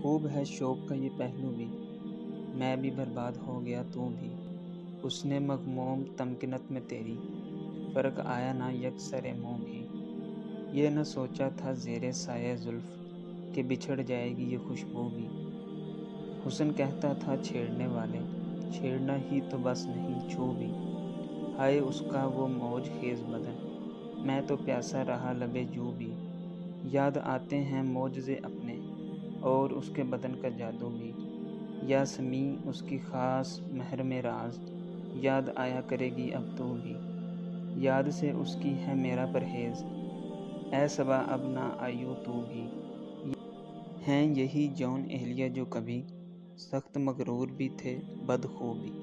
خوب ہے شوق کا یہ پہلو بھی، میں بھی برباد ہو گیا تو بھی، اس نے مغموم تمکنت میں تیری، فرق آیا نہ یک سر منہ بھی، یہ نہ سوچا تھا زیر سایہ زلف کہ بچھڑ جائے گی یہ خوشبو بھی، حسن کہتا تھا چھیڑنے والے، چھیڑنا ہی تو بس نہیں چھو بھی، ہائے اس کا وہ موج خیز بدن، میں تو پیاسا رہا لبِ جو بھی، یاد آتے ہیں معجزے اپنے اور اس کے بدن کا جادو بھی، یا سمیع اس کی خاص محرم راز، یاد آیا کرے گی اب تو بھی، یاد سے اس کی ہے میرا پرہیز، اے صبا اب نہ آئیو تو بھی، ہیں یہی جون اہلیہ جو کبھی سخت مغرور بھی تھے بدخو بھی۔